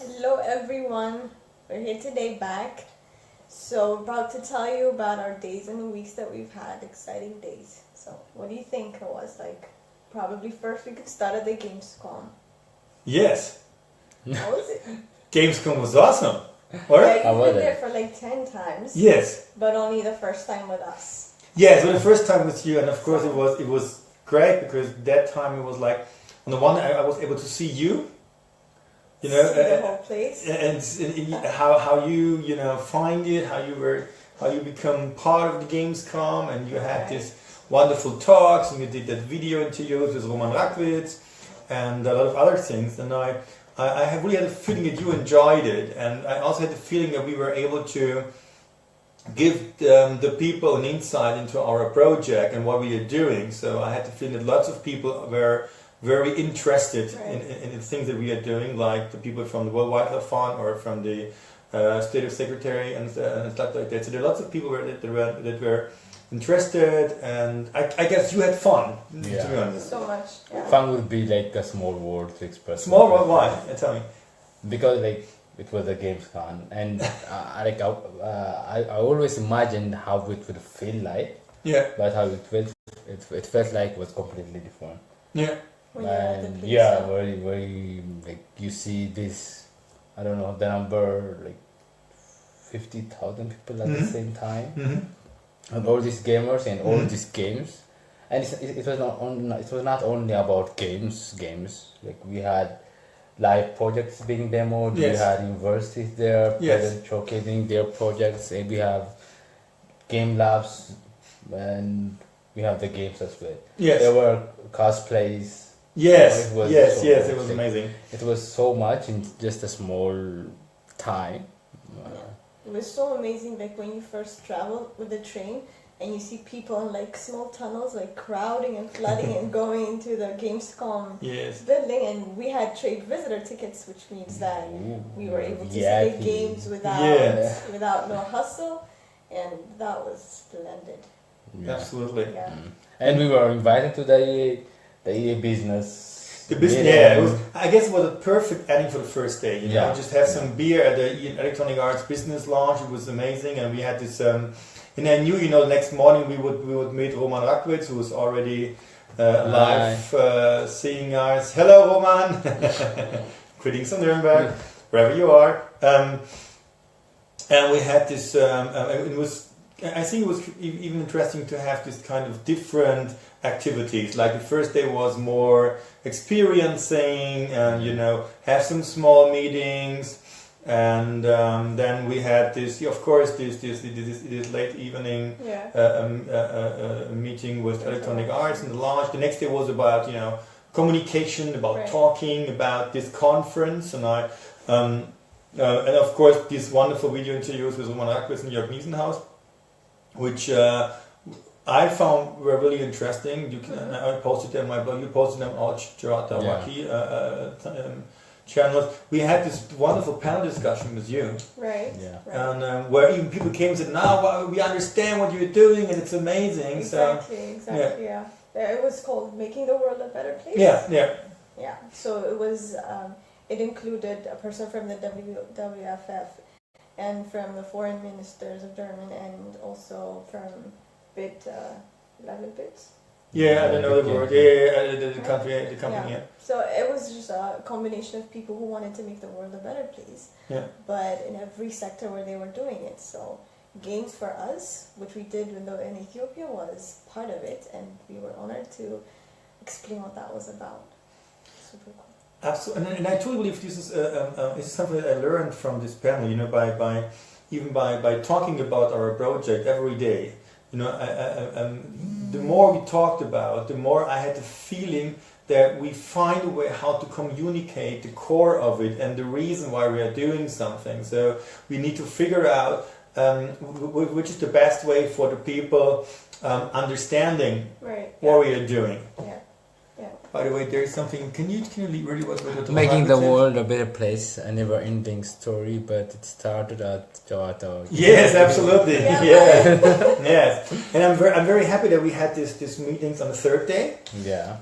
Hello everyone, we're here today back. So we're about to tell you about our days and weeks that we've had, exciting days. So what do you think it was like? Probably first we could start at the Gamescom. Yes. How was it? Gamescom was awesome. Or? Yeah, you've been there for like 10 times. Yes. But only the first time with us. Yeah, so the first time with you, and of course it was great because that time it was like, on the one hand I was able to see you. You know, see the whole place. And how you find it, how you become part of the Gamescom, and you had this wonderful talks, and you did that video interviews with Roman Rakwitz, and a lot of other things. And I have really had a feeling that you enjoyed it, and I also had the feeling that we were able to give the people an insight into our project and what we are doing. So I had the feeling that lots of people were very interested in the things that we are doing, like the people from the World Wildlife Fund or from the State of Secretary and stuff like that. So there are lots of people that were interested, and I guess you had fun, to be honest. So much. Yeah. Fun would be like a small word to express. Small word, why? Tell me. Because like it was a Gamescom, and I always imagined how it would feel like. Yeah. But how it felt like it was completely different. Yeah. And yeah, very like you see this, I don't know the number, like 50,000 people at the same time, and all these gamers and all these games, and it was not only about games. Like we had live projects being demoed. Yes. We had universities there Yes. showcasing their projects, and we have game labs, and we have the games as well. Yes. There were cosplays. Yes, it it was amazing. It was so much in just a small time. It was so amazing, like when you first travel with the train and you see people in like small tunnels like crowding and flooding and going into the Gamescom building, and we had trade visitor tickets, which means that we were able to see the games without no hustle, and that was splendid. Yeah. Absolutely. Yeah. And we were invited to the EA business. The business, it was. I guess it was a perfect ending for the first day. You know, just have some beer at the Electronic Arts business lounge. It was amazing, and we had this. And I knew, the next morning we would meet Roman Rakwitz, who was already live seeing us. Hello, Roman. Greetings from Nuremberg, wherever you are. And we had this. It was. I think it was even interesting to have this kind of different activities. Like the first day was more experiencing and have some small meetings, and then we had this, of course, this late evening meeting with Electronic Arts in the lounge. The next day was about communication, about talking about this conference, and and of course these wonderful video interviews with Roman Rakwitz and Jörg Niesenhaus, which I found were really interesting. You can, I posted them on my blog. You posted them on Chewata-Awaqi channels. We had this wonderful panel discussion with you, and where even people came and said, "Now we understand what you're doing, and it's amazing." Exactly. Yeah. It was called "Making the World a Better Place." Yeah. So it was. It included a person from the WWFF and from the foreign ministers of Germany, and also from Bits. Yeah, I don't know the word. The company. Yeah. So it was just a combination of people who wanted to make the world a better place. Yeah. But in every sector where they were doing it. So games for us, which we did in Ethiopia, was part of it, and we were honored to explain what that was about. Super cool. Absolutely, and I totally believe this is something that I learned from this panel. By talking about our project every day. The more we talked about, the more I had the feeling that we find a way how to communicate the core of it and the reason why we are doing something. So we need to figure out which is the best way for the people understanding what we are doing. Yeah. By the way, there is something. Can you really what making the world a better place, a never-ending story, but it started at Chewata-Awaqi. Yes, absolutely. Yeah. Yes, and I'm very happy that we had this meetings on the third day. Yeah.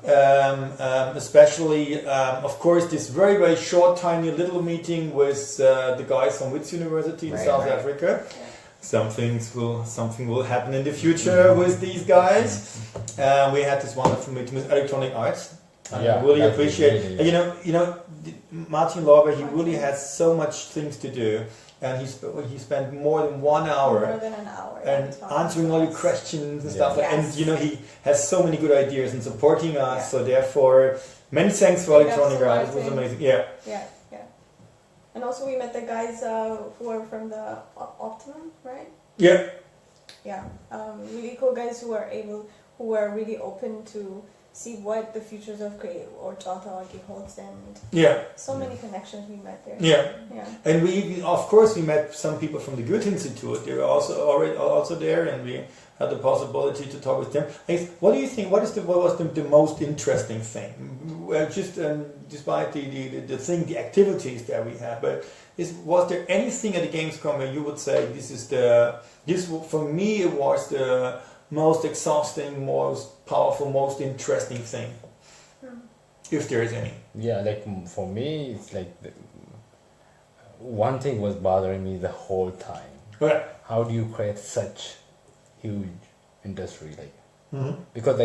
Especially, of course, this very short, tiny little meeting with the guys from Wits University in South Africa. Yeah. Something will happen in the future with these guys. We had this wonderful meeting with Electronic Arts. I really appreciate. Really, you know, Martin Lorber. He really has so much things to do, and he spent more than 1 hour. More than an hour. And answering all your questions and stuff. Yes. And he has so many good ideas and supporting us. Yeah. So therefore, many thanks for Electronic Arts. It was amazing. Yeah. And also we met the guys who are from the Optimum, right? Yeah. Yeah. Really cool guys who are really open to see what the futures of Create or Chewata-Awaqi holds, and so many connections we met there. Yeah. And we of course we met some people from the Goethe Institut. They were also there, and we had the possibility to talk with them. What do you think? What was the most interesting thing? Well, just despite the activities that we had, but was there anything at the Gamescom where you would say this for me it was the most exhausting, most powerful, most interesting thing, if there is any? Yeah, like for me, it's like one thing was bothering me the whole time. Right. How do you create such huge industry, because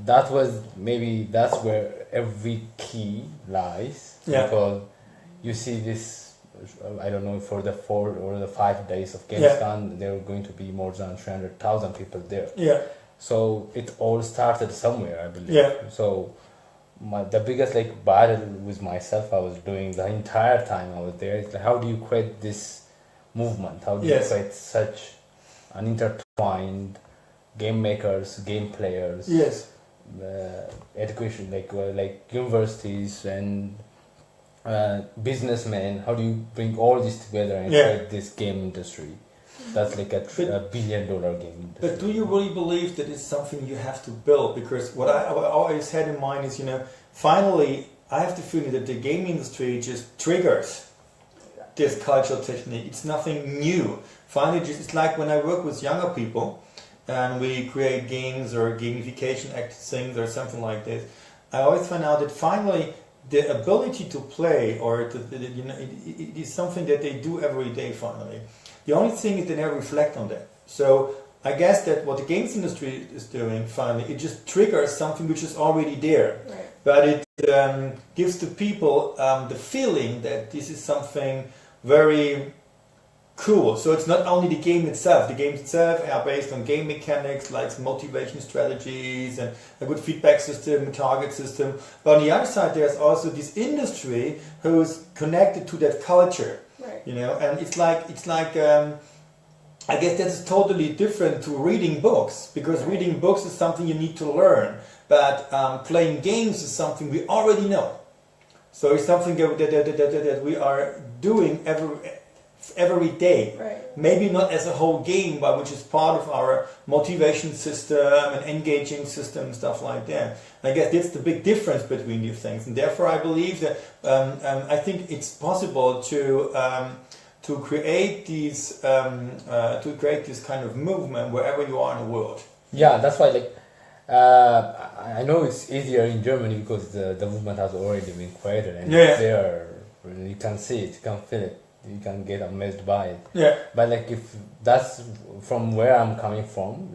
that's where every key lies. Yeah. Because you see this. I don't know, for the 4 or the 5 days of Gamescom, there are going to be more than 300,000 people there. Yeah. So it all started somewhere, I believe. Yeah. So the biggest battle with myself I was doing the entire time I was there is how do you create this movement? How do you create such an intertwined game makers, game players, education, like universities and businessmen? How do you bring all this together and create this game industry? That's like $1 billion game industry. But do you really believe that it's something you have to build? Because what I always had in mind is, finally, I have the feeling that the game industry just triggers this cultural technique. It's nothing new. Finally, it's like when I work with younger people and we create games or gamification things or something like this, I always find out that finally the ability to play it is something that they do every day finally. The only thing is they never reflect on that. So I guess that what the games industry is doing finally, it just triggers something which is already there. Right. But it gives the people the feeling that this is something very cool. So it's not only the game itself. The games itself are based on game mechanics like motivation strategies and a good feedback system, a target system. But on the other side, there's also this industry who's connected to that culture. Right. And it's like I guess that is totally different to reading books, because reading books is something you need to learn, but playing games is something we already know. So it's something that we are doing every day. Right. Maybe not as a whole game, but which is part of our motivation system and engaging system, stuff like that. And I guess that's the big difference between these things, and therefore I believe that I think it's possible to create these this kind of movement wherever you are in the world. Yeah, that's why I know it's easier in Germany because the movement has already been created and it's there. You can see it, you can feel it. You can get amazed by it. Yeah. But if that's from where I'm coming from,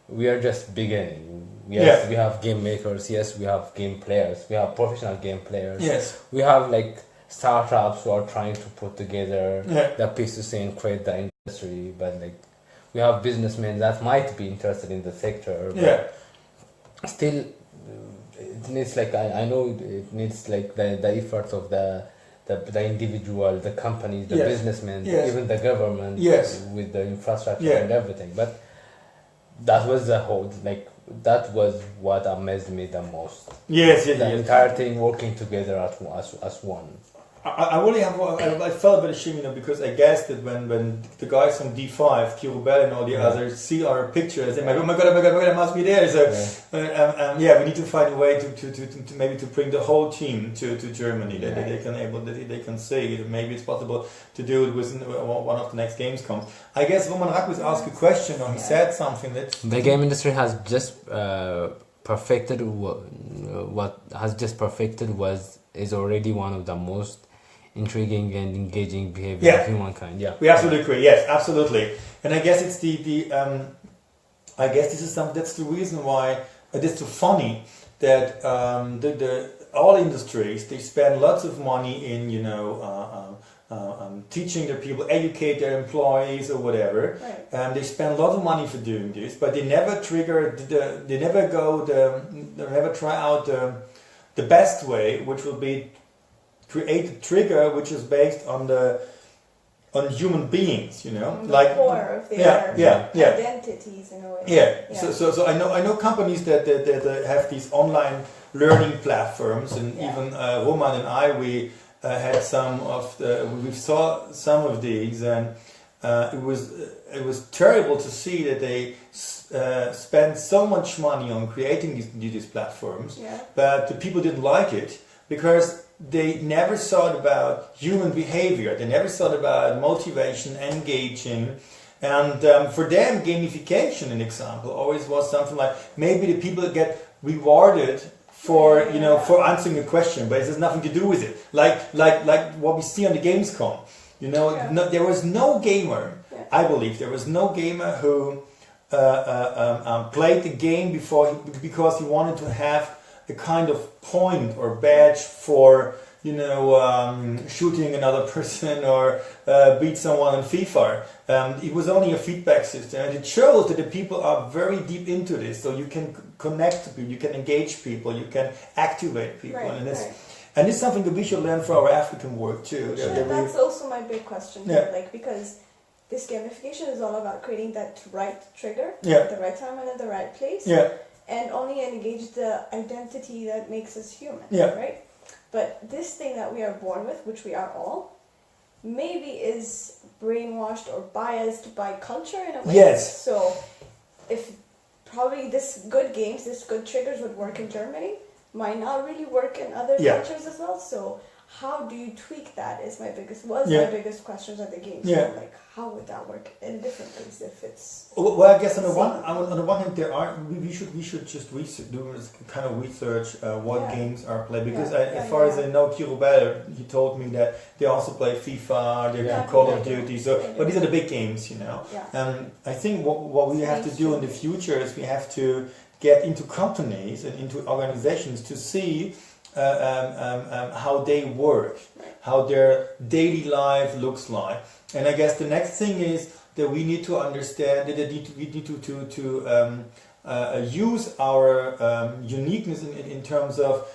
we are just beginning. Yes, we have game makers. Yes, we have game players. We have professional game players. Yes. We have startups who are trying to put together the pieces and create the industry. But we have businessmen that might be interested in the sector. But still, it needs I know it needs the effort of the individual, the companies, the businessmen, even the government, with the infrastructure and everything. But that was the whole, that was what amazed me the most. Yes, the entire thing working together as one. I really have. I felt a bit ashamed, because I guess that when the guys from D5, Kirubel and all the others see our pictures, they might, oh my god, I must be there. So we need to find a way to maybe to bring the whole team to Germany, that they can see it. Maybe it's possible to do it within one of the next Gamescom. I guess Roman Rakwitz asked a question, or he said something that the game industry has just perfected what has just perfected is already one of the most intriguing and engaging behavior of humankind. Yeah, we absolutely agree. Yes, absolutely. And I guess it's I guess this is that's the reason why it is so funny that all industries, they spend lots of money in teaching their people, educate their employees or whatever. Right. They spend a lot of money for doing this, but they never never try out the best way, which will be create a trigger which is based on human beings, like the core of their identities in a way. Yeah. So I know companies that have these online learning platforms, and even Roman and I, we had we saw some of these, and it was terrible to see that they spent so much money on creating these platforms, but the people didn't like it because they never thought about human behavior. They never thought about motivation, engaging, and for them, gamification, an example, always was something like maybe the people get rewarded for for answering a question, but it has nothing to do with it. Like what we see on the Gamescom. There was no gamer. I believe there was no gamer who played the game because he wanted to have a kind of point or badge for shooting another person or beat someone in FIFA. It was only a feedback system, and it shows that the people are very deep into this. So you can connect to people, you can engage people, you can activate people, and it's something that we should learn for our African work too. That's also my big question here, because this gamification is all about creating that right trigger at the right time and at the right place. And only engage the identity that makes us human, right? But this thing that we are born with, which we are all, maybe is brainwashed or biased by culture in a way. Yes. So if probably this good triggers would work in Germany, might not really work in other cultures as well. So how do you tweak that is my biggest questions at the game. So like, how would that work in different place if it's... Well, I guess on the one hand, we should just do kind of research what games are played, because as far as I know, Kirubel, he told me that they also play FIFA, they play Call of Duty, but these are the big games, And I think what we have to do in the future is we have to get into companies and into organizations to see how they work, how their daily life looks like. And I guess the next thing is that we need to understand that we need to use our uniqueness in terms of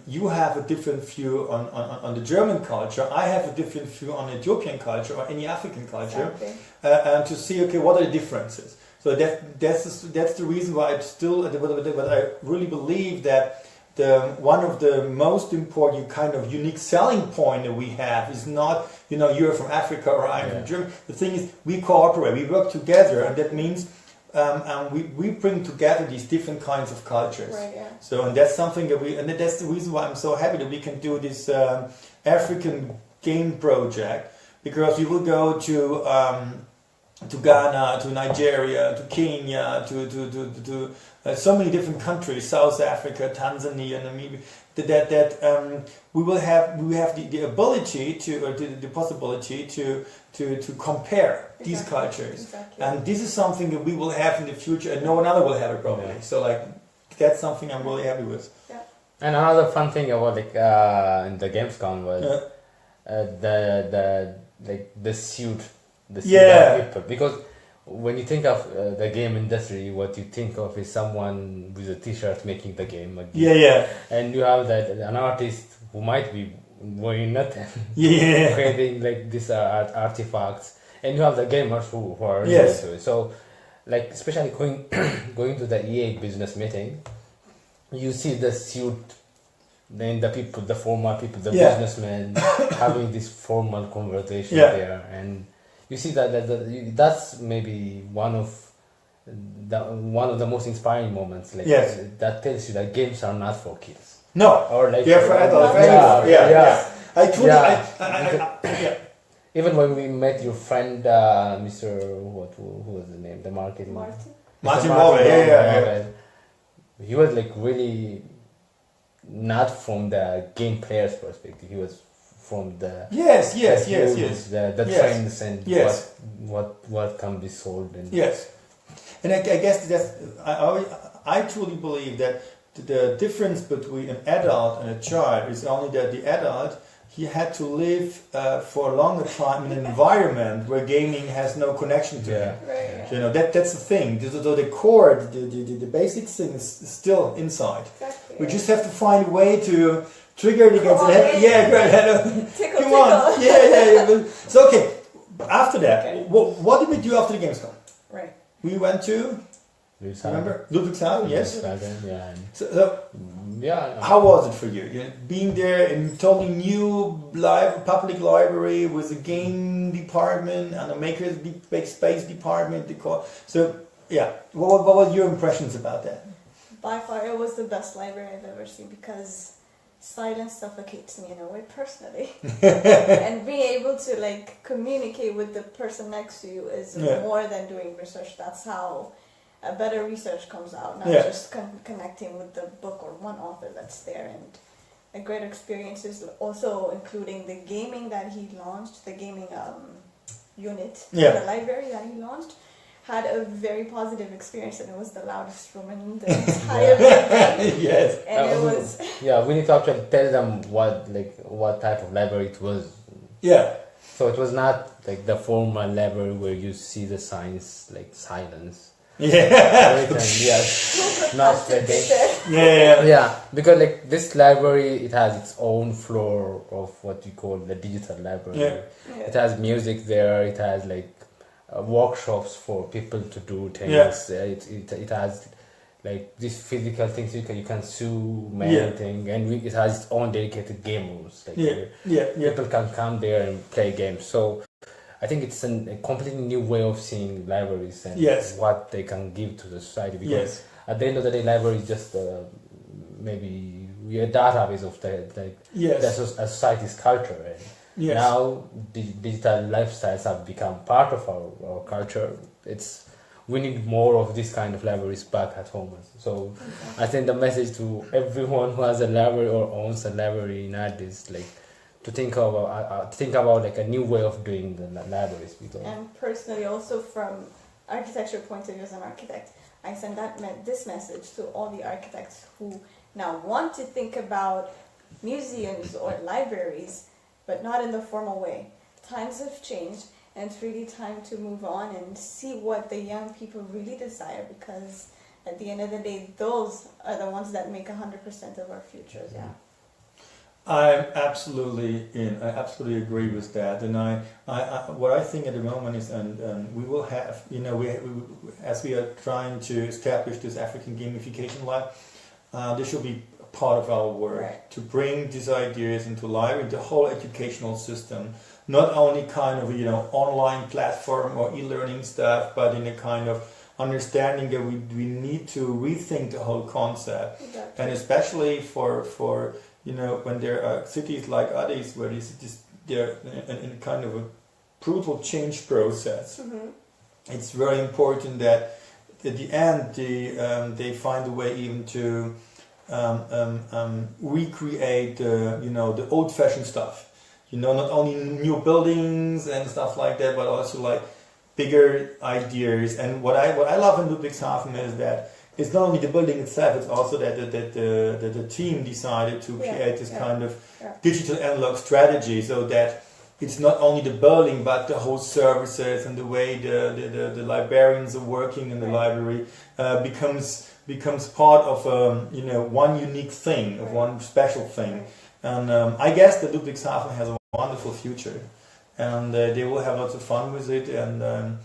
you have a different view on the German culture, I have a different view on Ethiopian culture or any African culture, and to see, okay, what are the differences? So that's the reason why but I really believe that one of the most important kind of unique selling point that we have is not, you're from Africa or I'm from Germany. The thing is, we cooperate, we work together, and that means we bring together these different kinds of cultures. So, and that's something that that's the reason why I'm so happy that we can do this African game project, because we will go to Ghana, to Nigeria, to Kenya, to so many different countries, South Africa, Tanzania, Namibia. That we have the ability the possibility to compare these cultures, and this is something that we will have in the future, and no one other will have it probably. So that's something I'm really happy with. And another fun thing about in the Gamescom was the suit. People. Because when you think of the game industry, what you think of is someone with a t-shirt making the game. And you have an artist who might be wearing nothing, creating these artifacts, and you have the gamers who are into it. So, especially going to the EA business meeting, you see the suit then the people, the formal people, the businessmen, having this formal conversation there, and you see that's maybe one of the most inspiring moments. Like that tells you that games are not for kids. No, or like they're for adults. I truly, Even when we met your friend, Mr. Who was the name? The marketing. Martin Wolve, He was like really not from the game player's perspective. He was from the the trends and what can be sold and and I guess that's I truly believe that the difference between an adult and a child is only that the adult, he had to live for a longer time in an environment where gaming has no connection to him. Right. You know, that's the thing. The core, the basic thing is still inside. Exactly. We just have to find a way to trigger it against the head. Yeah, great. Tickle, Come on. Yeah. So okay, after that, what did we do after the Gamescom? Right. We went to, remember? Ludwigshafen, yes. How was it for you? Being there in a totally new public library with a game department and a maker's space department. So, what were your impressions about that? By far, it was the best library I've ever seen because silence suffocates me in a way personally. And being able to like communicate with the person next to you is more than doing research. That's how a better research comes out, not just connecting with the book or one author that's there. And a great experience is also including the gaming that he launched, the gaming unit in the library that he launched. Had a very positive experience, and it was the loudest room in the entire building. Yes, and it was. We need to actually tell them what type of library it was. Yeah. So it was not like the formal library where you see the signs like silence. Yeah. Not spreading. Yeah, because like this library, it has its own floor of what we call the digital library. It has music there. It has like workshops for people to do things. It has like these physical things you can sew anything, and it has its own dedicated game rooms. Like people can come there and play games. So I think it's a completely new way of seeing libraries and what they can give to the society. Because at the end of the day, library is just maybe a database of the society's culture. And now digital lifestyles have become part of our culture. We need more of this kind of libraries back at home. So I think the message to everyone who has a library or owns a library in Addis, like, to think about like a new way of doing the libraries. And personally, also from architecture point of view as an architect, I send this message to all the architects who now want to think about museums or libraries, but not in the formal way. Times have changed, and it's really time to move on and see what the young people really desire, because at the end of the day, those are the ones that make 100% of our futures. I'm absolutely in. I absolutely agree with that. And I what I think at the moment is, and we will have, as we are trying to establish this African gamification lab, this should be part of our work to bring these ideas into library, the whole educational system, not only kind of online platform or e-learning stuff, but in a kind of understanding that we need to rethink the whole concept, and especially for when there are cities like Addis where they're in a kind of a brutal change process. It's very important that at the end they find a way even to recreate the old-fashioned stuff. Not only new buildings and stuff like that, but also like bigger ideas. And what I love in Ludwigshafen is that it's not only the building itself; it's also that the team decided to create this kind of digital analog strategy, so that it's not only the building, but the whole services and the way the librarians are working in the library becomes part of one unique thing, of one special thing. And I guess that Ludwigshafen has a wonderful future, and they will have lots of fun with it. And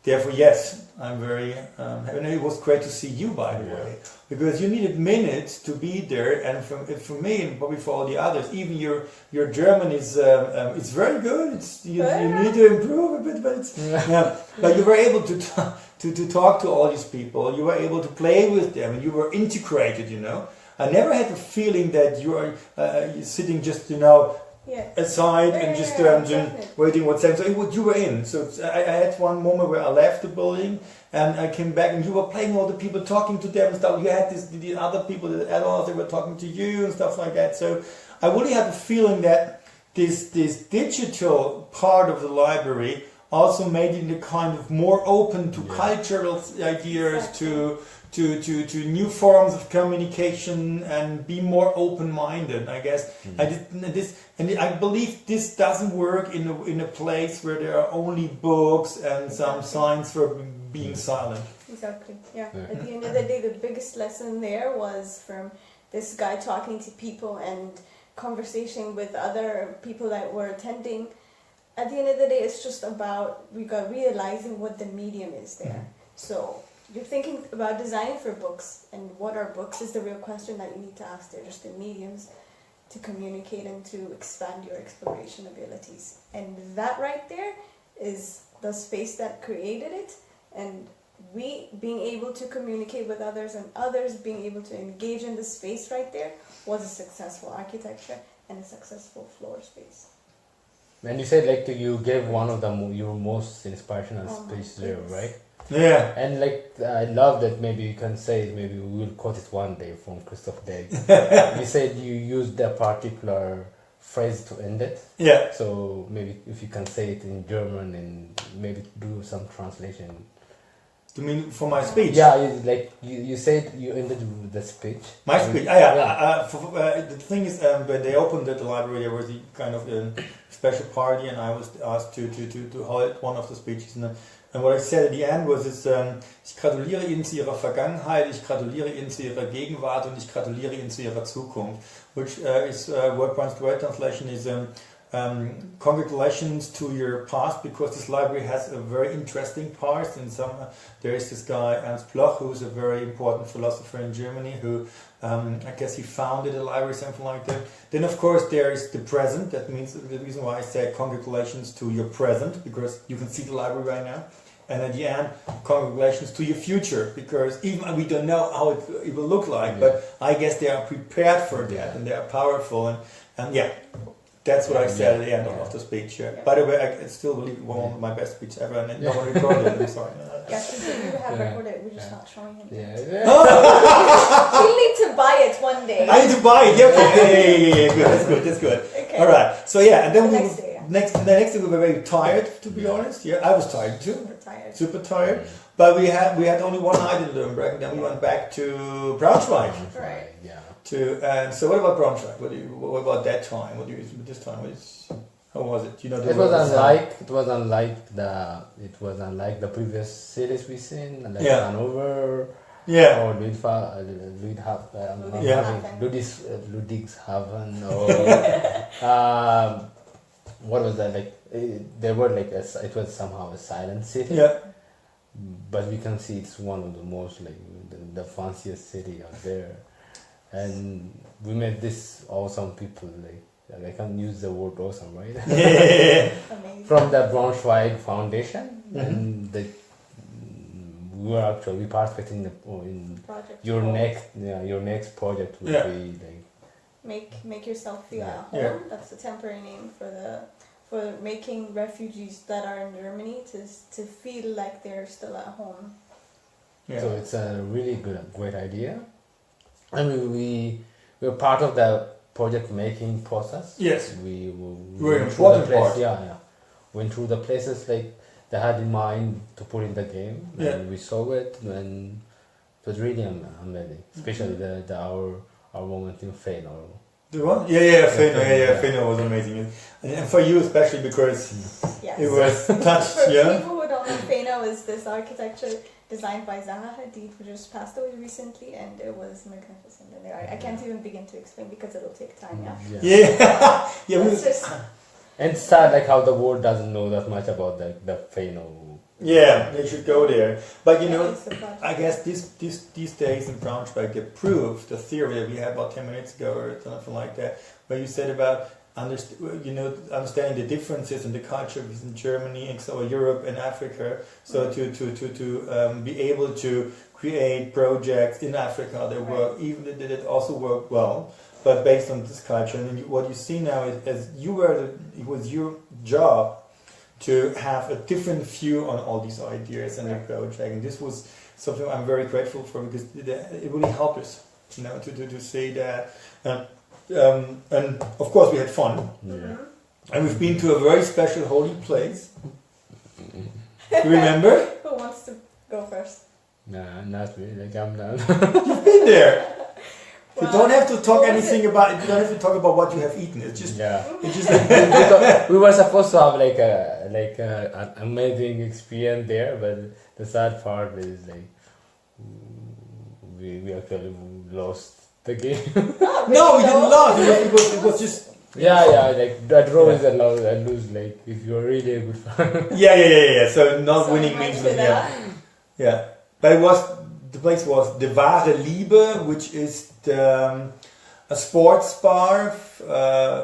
therefore, yes, I'm very happy. And it was great to see you, by the way, because you needed minutes to be there, and for me and probably for all the others, even your German is it's very good. You need to improve a bit, but it's but you were able to talk to all these people. You were able to play with them, and you were integrated. I never had the feeling that you are sitting just aside and just waiting what's happening. So you were in. So I had one moment where I left the building and I came back, and you were playing with all the people, talking to them and stuff. You had the other people, the adults, they were talking to you and stuff like that. So I really had the feeling that this digital part of the library also made it a kind of more open to cultural ideas, to new forms of communication, and be more open-minded, I guess. I believe this doesn't work in a place where there are only books and some signs for being silent. Exactly, yeah. At the end of the day, the biggest lesson there was from this guy talking to people and conversation with other people that were attending. At the end of the day, it's just about realizing what the medium is there. So you're thinking about designing for books, and what are books is the real question that you need to ask. They're just the mediums to communicate and to expand your exploration abilities. And that right there is the space that created it, and we being able to communicate with others and others being able to engage in the space right there was a successful architecture and a successful floor space. And you said you gave one of your most inspirational speeches there, right? Yeah. And I love that. Maybe you can say it, maybe we will quote it one day from Christoph Day. You said you used a particular phrase to end it. Yeah. So maybe if you can say it in German and maybe do some translation. You mean for my speech? Yeah, you said you ended with the speech. My speech? The thing is, when they opened the library, there was a kind of a special party, and I was asked to hold one of the speeches. And what I said at the end was, ich gratuliere Ihnen zu Ihrer Vergangenheit, ich gratuliere Ihnen zu Ihrer Gegenwart und ich gratuliere Ihnen zu Ihrer Zukunft. Which is word translation is congratulations to your past, because this library has a very interesting past. And there is this guy Ernst Bloch, who's a very important philosopher in Germany, who I guess he founded a library, something like that. Then of course there is the present. That means the reason why I said congratulations to your present, because you can see the library right now. And at the end, congratulations to your future, because even we don't know how it will look like, but I guess they are prepared for that, and they are powerful, and that's what I said at the end of the speech. By the way, I still believe one of my best speeches ever, and no one recorded it. I'm sorry. Yes, you have recorded it. We're just not showing him. You'll need to buy it one day. I need to buy it. Yeah. Good. That's good. Okay. All right. So and then the next day we were very tired. To be honest, I was tired too. Super tired. But we had only one night in Nuremberg, and then we went back to Braunschweig. Right. Yeah. So what about Braunschweig? What about that time? What do you this time? How was it? It was unlike the previous cities we've seen, like Hanover. Yeah. Or Ludwigshafen, or what was that like? They were it was somehow a silent city. Yeah. But we can see it's one of the most the fanciest city out there, and we met this awesome people. I can't use the word awesome, right? Yeah. From the Braunschweig Foundation, and we participating in your next project would be make yourself feel at home. Yeah. That's the temporary name for making refugees that are in Germany to feel like they're still at home. Yeah. So it's a really great idea. I mean, we're part of the project making process. Yes. We were important part. Yeah. Went through the places they had in mind to put in the game, and we saw it, and it was really amazing. Especially our moment in Fano. The one? Yeah, Fano. Yeah, Fano was amazing, and for you especially because it was touched. For people who don't know, Fano is this architecture designed by Zaha Hadid, who just passed away recently, and it was magnificent. And I can't even begin to explain because it'll take time. And it's sad how the world doesn't know that much about the Fano Yeah, they should go there. But you know, I guess these days in Braunschweig they proved the theory that we had about 10 minutes ago or something like that, where you said about understanding the differences in the culture in Germany, or Europe and Africa. So to be able to create projects in Africa that work, even that it also work well, but based on this culture. And what you see now is, as it was your job to have a different view on all these ideas and the project. And this was something I'm very grateful for, because it really helped us, to see that. And of course we had fun. Yeah. And we've been to a very special holy place. Remember? Who wants to go first? Nah, not really. Like I'm not. You've been there. Well, you don't have to talk anything about. You don't have to talk about what you have eaten. It's just. Yeah. It's just. We were supposed to have an amazing experience there, but the sad part is we actually lost the game. No, we didn't lose. It was just. Yeah, like that draw is allowed and lose, like if you're really a good fan. Yeah. So not winning means yeah. But the place was De Wahre Liebe, which is a sports bar,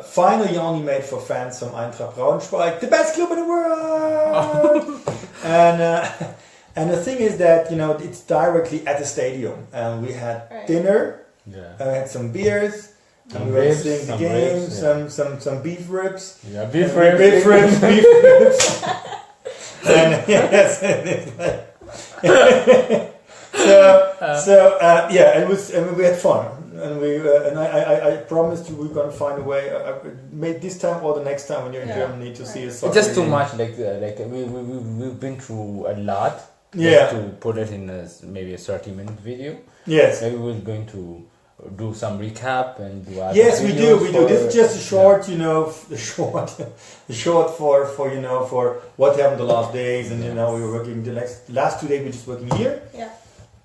finally only made for fans from Eintracht Braunschweig, the best club in the world. And the thing is that it's directly at the stadium, and we had dinner, and we had some beers. And we were seeing the game, some beef ribs. Yeah, beef ribs. And yes, it was. I mean, we had fun, and I promised you we're gonna find a way. Maybe this time or the next time when you're in Germany to see us. It's just too much. Like we've been through a lot. Just to put it in maybe a 30-minute video. Yes. Maybe we're going to do some recap and do other yes, we do. This is just a short, yeah. the short for what happened the last days, and we were working the last 2 days. We're just working here. Yeah.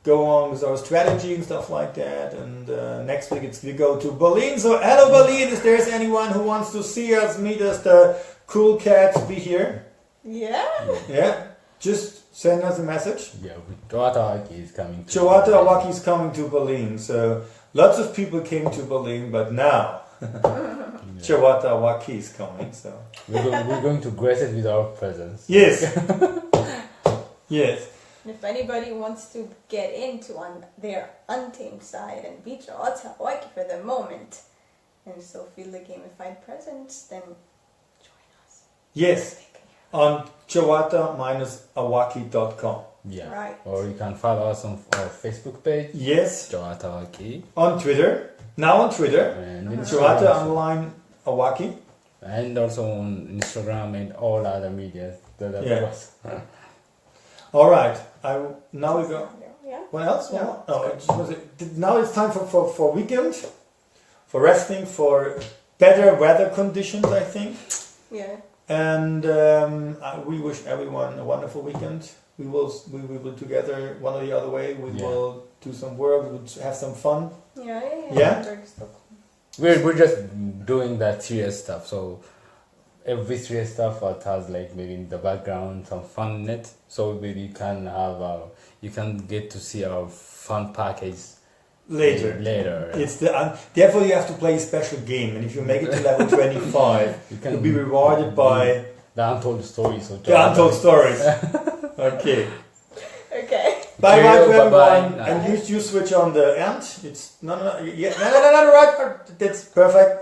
Go on with our strategy and stuff like that, and next week we go to Berlin. So hello Berlin! If there's anyone who wants to see us, meet us, the cool cats, be here. Yeah. Yeah. Just send us a message. Yeah, Chewata-Awaqi is coming. Chewata-Awaqi is coming to Berlin. So. Lots of people came to Berlin, but now Chewata-Awaqi is coming. So we're going to grace it with our presence. Yes. Yes. If anybody wants to get into on their untamed side and be Chewata-Awaqi for the moment, and so feel the gamified presence, then join us. Yes. On Chewata-Awaqi.com. Yeah. Right. Or you can follow us on our Facebook page. Yes. Chewata-Awaqi. On Twitter. Now on Twitter. And Chewata_Awaqi. And also on Instagram and all other media. All right. Now we go. Yeah. What else? No. Now it's time for weekend, for resting, for better weather conditions, I think. Yeah. And we wish everyone a wonderful weekend. We will together one or the other way. We will do some work. We will have some fun. Yeah. We're just doing that serious stuff. So every serious stuff has maybe in the background some fun in it. So maybe you can get to see our fun package later. It's therefore you have to play a special game, and if you make it to level 25, you'll be rewarded by the untold stories. The untold stories. Okay. Bye Cheerio, to everyone. bye-bye. And you switch on the end. It's no, right. That's perfect.